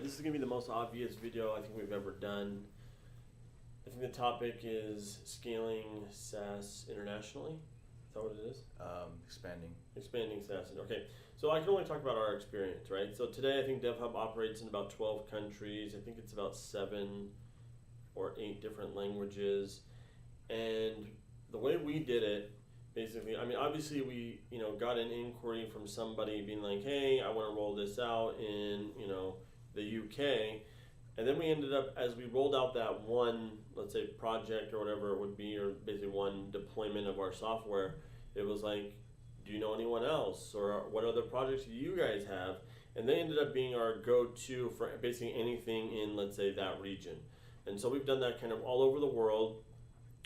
Alright, this is going to be the most obvious video I think we've ever done. I think the topic is scaling SaaS internationally. Is that what it is? Expanding. Expanding SaaS. Okay, so I can only talk about our experience, right? So today I think DevHub operates in about 12 countries. I think it's about 7 or 8 different languages. And the way we did it, basically, I mean, obviously we, got an inquiry from somebody being like, hey, I want to roll this out in, the UK. And then we ended up, as we rolled out that one, let's say project or whatever it would be, or basically one deployment of our software, it was like, do you know anyone else? Or what other projects do you guys have? And they ended up being our go-to for basically anything in, let's say, that region. And so we've done that kind of all over the world.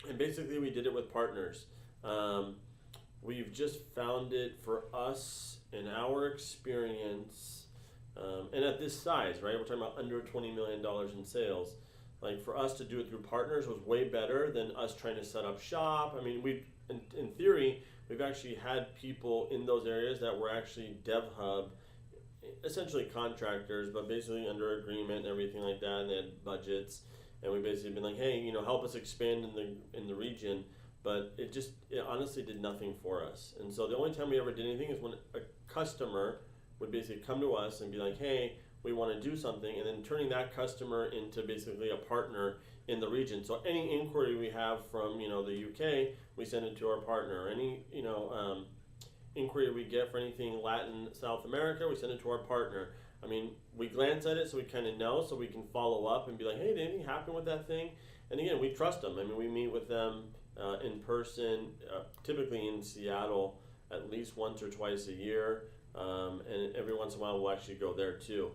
And basically we did it with partners. We've just found it for us in our experience, and at this size, right? We're talking about under $20 million in sales. Like for us to do it through partners was way better than us trying to set up shop. I mean, in theory, we've actually had people in those areas that were actually DevHub, essentially contractors, but basically under agreement and everything like that, and they had budgets. And we basically been like, hey, help us expand in the region. But it honestly did nothing for us. And so the only time we ever did anything is when a customer would basically come to us and be like, hey, we want to do something, and then turning that customer into basically a partner in the region. So any inquiry we have from the UK, we send it to our partner. Any inquiry we get for anything Latin, South America, we send it to our partner. I mean, we glance at it so we kind of know, so we can follow up and be like, hey, did anything happen with that thing? And again, we trust them. I mean, we meet with them in person, typically in Seattle, at least once or twice a year, and every once in a while we'll actually go there too.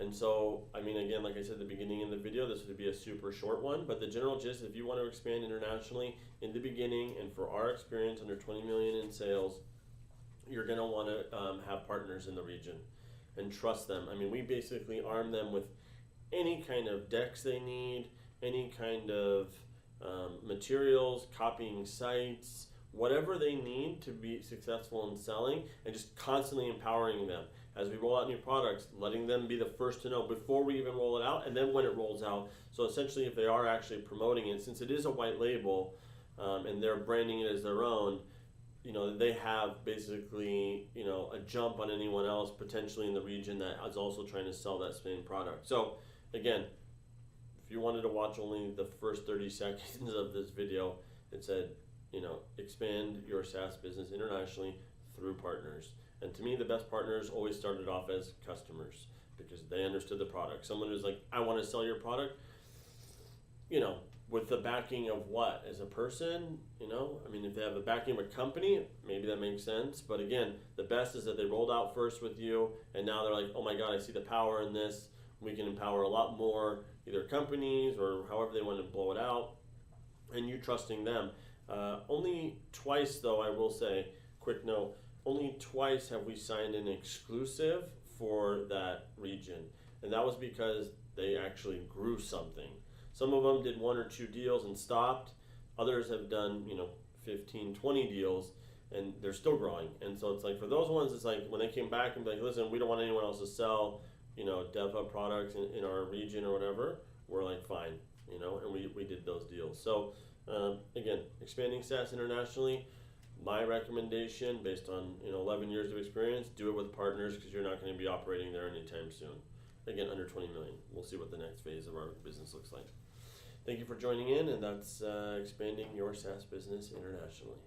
And so, I mean, again, like I said at the beginning of the video, this would be a super short one, but the general gist, if you want to expand internationally in the beginning, and for our experience under 20 million in sales, you're going to want to have partners in the region and trust them. I mean, we basically arm them with any kind of decks they need, any kind of materials, copying sites, whatever they need to be successful in selling, and just constantly empowering them. As we roll out new products, letting them be the first to know before we even roll it out, and then when it rolls out. So essentially, if they are actually promoting it, since it is a white label, and they're branding it as their own, they have basically, a jump on anyone else potentially in the region that is also trying to sell that same product. So again, if you wanted to watch only the first 30 seconds of this video, it said, expand your SaaS business internationally through partners. And to me, the best partners always started off as customers because they understood the product. Someone who's like, I want to sell your product, with the backing of what? As a person, I mean, if they have the backing of a company, maybe that makes sense. But again, the best is that they rolled out first with you, and now they're like, oh my God, I see the power in this. We can empower a lot more, either companies or however they want to blow it out, and you trusting them. Only twice, though, I will say, quick note, only twice have we signed an exclusive for that region. And that was because they actually grew something. Some of them did 1 or 2 deals and stopped. Others have done, 15, 20 deals, and they're still growing. And so it's like, for those ones, it's like when they came back and be like, listen, we don't want anyone else to sell, DevHub products in our region or whatever, we're like, fine, and we did those deals. So again, expanding SaaS internationally, my recommendation based on 11 years of experience, do it with partners because you're not going to be operating there anytime soon. Again, under 20 million. We'll see what the next phase of our business looks like. Thank you for joining in, and that's expanding your SaaS business internationally.